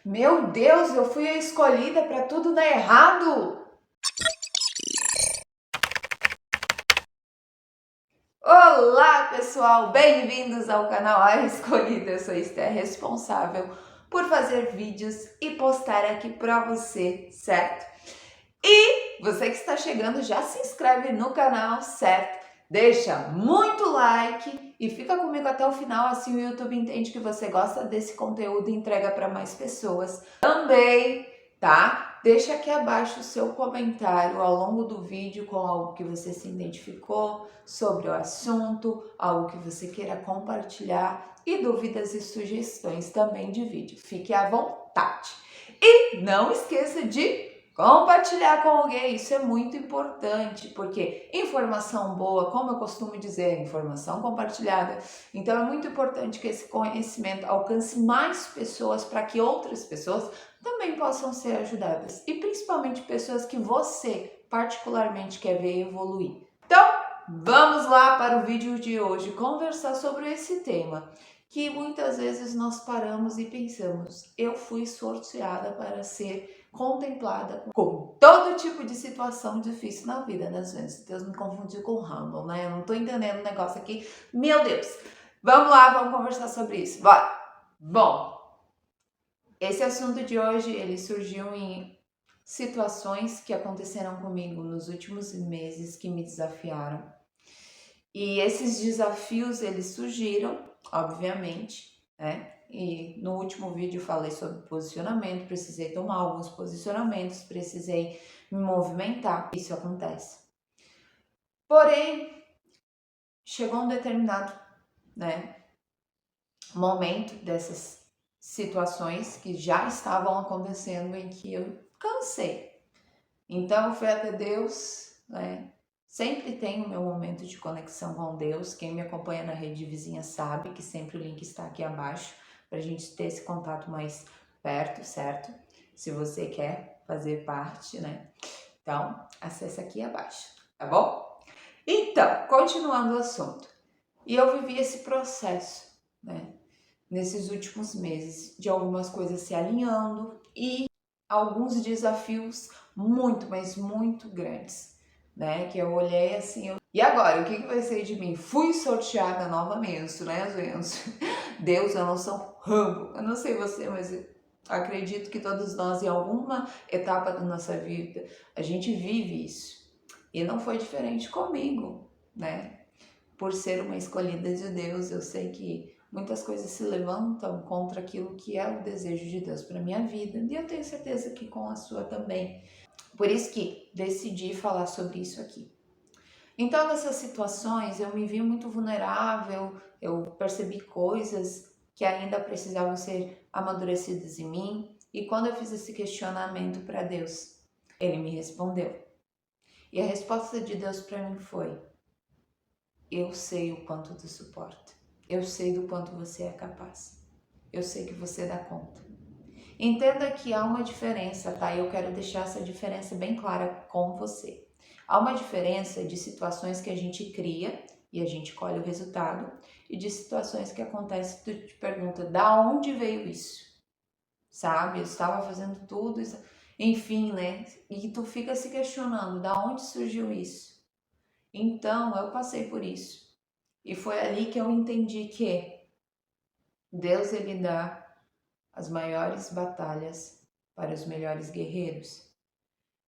Meu Deus, eu fui a escolhida para tudo dar errado. Olá, pessoal, bem-vindos ao canal A Escolhida. Eu sou Esther, responsável por fazer vídeos e postar aqui para você, certo? E você que está chegando, já se inscreve no canal, certo? Deixa muito like e fica comigo até o final, assim o YouTube entende que você gosta desse conteúdo e entrega para mais pessoas também, tá? Deixa aqui abaixo o seu comentário ao longo do vídeo com algo que você se identificou sobre o assunto, algo que você queira compartilhar e dúvidas e sugestões também de vídeo. Fique à vontade. E não esqueça de compartilhar com alguém, isso é muito importante, porque informação boa, como eu costumo dizer, é informação compartilhada. Então é muito importante que esse conhecimento alcance mais pessoas para que outras pessoas também possam ser ajudadas. E principalmente pessoas que você particularmente quer ver evoluir. Então, vamos lá para o vídeo de hoje, conversar sobre esse tema. Que muitas vezes nós paramos e pensamos, eu fui sorteada para ser contemplada com todo tipo de situação difícil na vida, né, gente? Deus me confundiu com Rumble, né? Eu não tô entendendo o negócio aqui. Meu Deus! Vamos lá, vamos conversar sobre isso. Bora! Bom, esse assunto de hoje, ele surgiu em situações que aconteceram comigo nos últimos meses que me desafiaram. E esses desafios, eles surgiram, obviamente, né? E no último vídeo falei sobre posicionamento, precisei tomar alguns posicionamentos, precisei me movimentar. Isso acontece. Porém, chegou um determinado, né, momento dessas situações que já estavam acontecendo em que eu cansei. Então, eu fui até Deus, né? Sempre tenho o meu momento de conexão com Deus. Quem me acompanha na rede vizinha sabe que sempre o link está aqui abaixo para a gente ter esse contato mais perto, certo? Se você quer fazer parte, né? Então, acessa aqui abaixo, tá bom? Então, continuando o assunto. E eu vivi esse processo, né? Nesses últimos meses, de algumas coisas se alinhando e alguns desafios muito, mas muito grandes, né? Que eu olhei assim, e agora, o que vai ser de mim? Fui sorteada novamente, né, gente? Deus, eu não sou Rambo. Eu não sei você, mas eu acredito que todos nós, em alguma etapa da nossa vida, a gente vive isso. E não foi diferente comigo, né? Por ser uma escolhida de Deus, eu sei que muitas coisas se levantam contra aquilo que é o desejo de Deus para minha vida, e eu tenho certeza que com a sua também. Por isso que decidi falar sobre isso aqui. Então, nessas situações, eu me vi muito vulnerável, eu percebi coisas que ainda precisavam ser amadurecidas em mim, e quando eu fiz esse questionamento para Deus, Ele me respondeu. E a resposta de Deus para mim foi: eu sei o quanto tu suporta. Eu sei do quanto você é capaz. Eu sei que você dá conta. Entenda que há uma diferença, tá? Eu quero deixar essa diferença bem clara com você. Há uma diferença de situações que a gente cria e a gente colhe o resultado, e de situações que acontecem e tu te pergunta, da onde veio isso? Sabe? Eu estava fazendo tudo isso, enfim, né? E tu fica se questionando, da onde surgiu isso? Então, eu passei por isso. E foi ali que eu entendi que Deus, ele dá as maiores batalhas para os melhores guerreiros.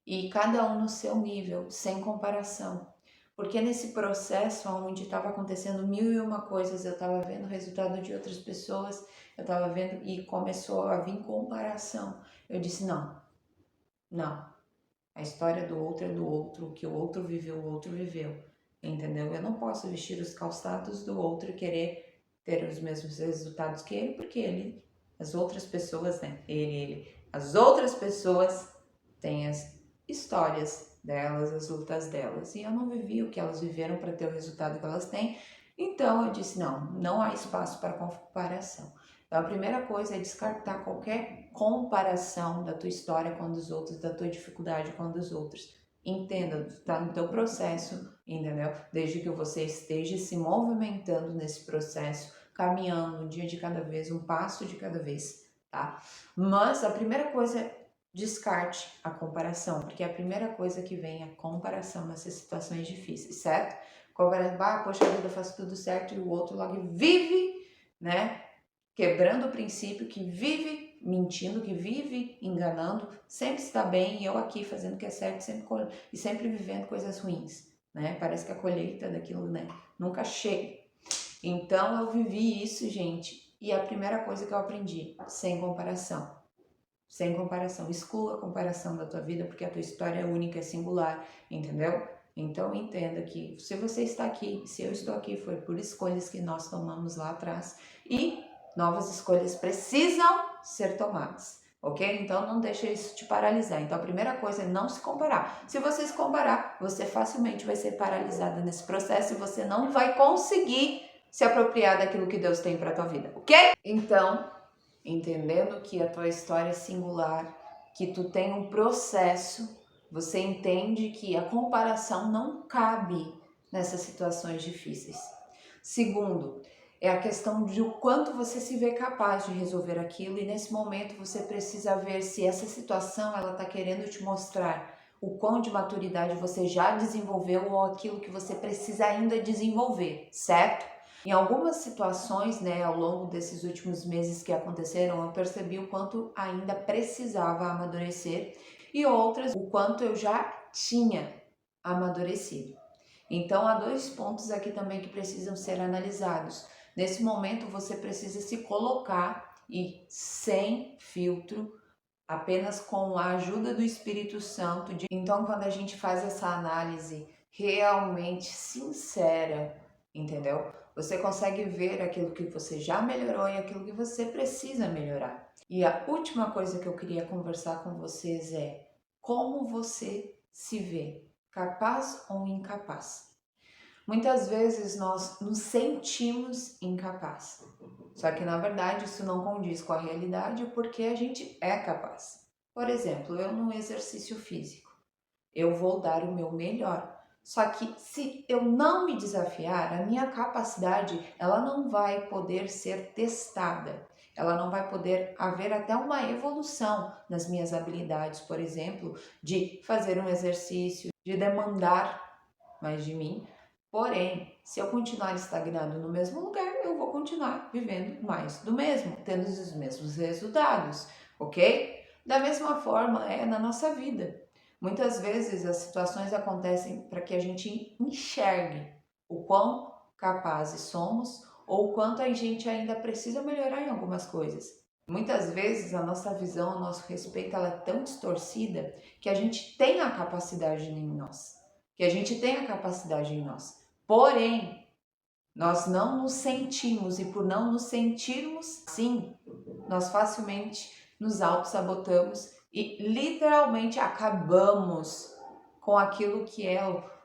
E cada um no seu nível, sem comparação. Porque nesse processo onde estava acontecendo mil e uma coisas, eu estava vendo o resultado de outras pessoas, eu estava vendo e começou a vir comparação. Eu disse, não, não. A história do outro é do outro, o que o outro viveu, o outro viveu. Entendeu? Eu não posso vestir os calçados do outro e querer ter os mesmos resultados que ele, porque ele, as outras pessoas, né? As outras pessoas têm as histórias delas, as lutas delas, e eu não vivi o que elas viveram para ter o resultado que elas têm. Então eu disse, não, não há espaço para comparação. Então a primeira coisa é descartar qualquer comparação da tua história com a dos outros, da tua dificuldade com a dos outros. Entenda, está no teu processo, entendeu? Desde que você esteja se movimentando nesse processo, caminhando um dia de cada vez, um passo de cada vez, tá? Mas a primeira coisa é descarte a comparação, porque é a primeira coisa que vem a comparação nessas situações difíceis, certo? Comparando, poxa vida, eu faço tudo certo e o outro logo vive, né? Quebrando o princípio, que vive mentindo, que vive enganando, sempre está bem e eu aqui fazendo o que é certo e sempre vivendo coisas ruins, né? Parece que a colheita daquilo, né, nunca chega. Então eu vivi isso, gente, e a primeira coisa que eu aprendi, sem comparação. Sem comparação, exclua a comparação da tua vida, porque a tua história é única, é singular, entendeu? Então entenda que se você está aqui, se eu estou aqui, foi por escolhas que nós tomamos lá atrás e novas escolhas precisam ser tomadas, ok? Então não deixe isso te paralisar. Então a primeira coisa é não se comparar. Se você se comparar, você facilmente vai ser paralisada nesse processo e você não vai conseguir se apropriar daquilo que Deus tem para tua vida, ok? Então, entendendo que a tua história é singular, que tu tem um processo, você entende que a comparação não cabe nessas situações difíceis. Segundo, é a questão de o quanto você se vê capaz de resolver aquilo e nesse momento você precisa ver se essa situação ela está querendo te mostrar o quão de maturidade você já desenvolveu ou aquilo que você precisa ainda desenvolver, certo? Em algumas situações, né, ao longo desses últimos meses que aconteceram, eu percebi o quanto ainda precisava amadurecer e outras, o quanto eu já tinha amadurecido. Então, há dois pontos aqui também que precisam ser analisados. Nesse momento, você precisa se colocar e sem filtro, apenas com a ajuda do Espírito Santo. Então, quando a gente faz essa análise realmente sincera, entendeu? Você consegue ver aquilo que você já melhorou e aquilo que você precisa melhorar. E a última coisa que eu queria conversar com vocês é como você se vê, capaz ou incapaz. Muitas vezes nós nos sentimos incapazes, só que na verdade isso não condiz com a realidade porque a gente é capaz. Por exemplo, eu no exercício físico, eu vou dar o meu melhor. Só que se eu não me desafiar, a minha capacidade, ela não vai poder ser testada. Ela não vai poder haver até uma evolução nas minhas habilidades, por exemplo, de fazer um exercício, de demandar mais de mim. Porém, se eu continuar estagnado no mesmo lugar, eu vou continuar vivendo mais do mesmo, tendo os mesmos resultados, ok? Da mesma forma é na nossa vida. Muitas vezes as situações acontecem para que a gente enxergue o quão capazes somos ou o quanto a gente ainda precisa melhorar em algumas coisas. Muitas vezes a nossa visão, o nosso respeito, ela é tão distorcida que a gente tem a capacidade em nós. Porém, nós não nos sentimos e por não nos sentirmos assim, nós facilmente nos auto-sabotamos e literalmente acabamos com aquilo que é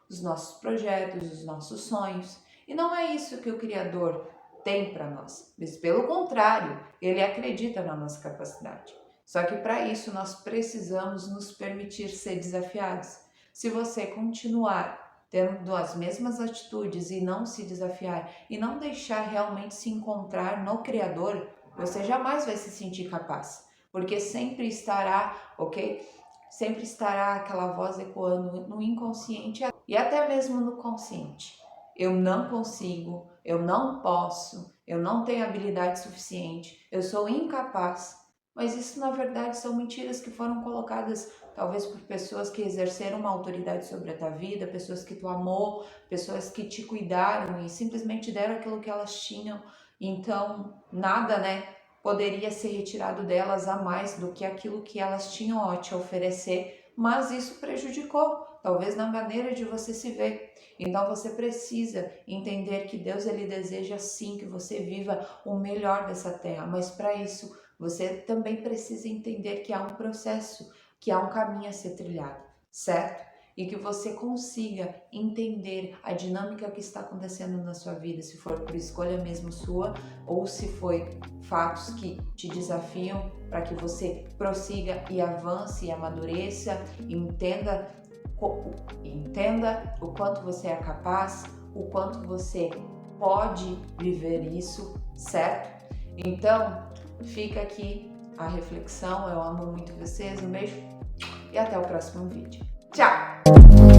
os nossos projetos, os nossos sonhos. E não é isso que o Criador tem para nós, mas pelo contrário, Ele acredita na nossa capacidade. Só que para isso nós precisamos nos permitir ser desafiados. Se você continuar tendo as mesmas atitudes e não se desafiar e não deixar realmente se encontrar no Criador, você jamais vai se sentir capaz, porque sempre estará, ok? Sempre estará aquela voz ecoando no inconsciente e até mesmo no consciente. Eu não consigo, eu não posso, eu não tenho habilidade suficiente, eu sou incapaz. Mas isso na verdade são mentiras que foram colocadas talvez por pessoas que exerceram uma autoridade sobre a tua vida, pessoas que tu amou, pessoas que te cuidaram e simplesmente deram aquilo que elas tinham. Então, nada, né, poderia ser retirado delas a mais do que aquilo que elas tinham a te oferecer, mas isso prejudicou, talvez na maneira de você se ver. Então você precisa entender que Deus ele deseja sim que você viva o melhor dessa terra, mas para isso você também precisa entender que há um processo, que há um caminho a ser trilhado, certo? E que você consiga entender a dinâmica que está acontecendo na sua vida, se for por escolha mesmo sua ou se foi fatos que te desafiam para que você prossiga e avance e amadureça, entenda o quanto você é capaz, o quanto você pode viver isso, certo? Então, fica aqui a reflexão. Eu amo muito vocês. Um beijo e até o próximo vídeo. Tchau!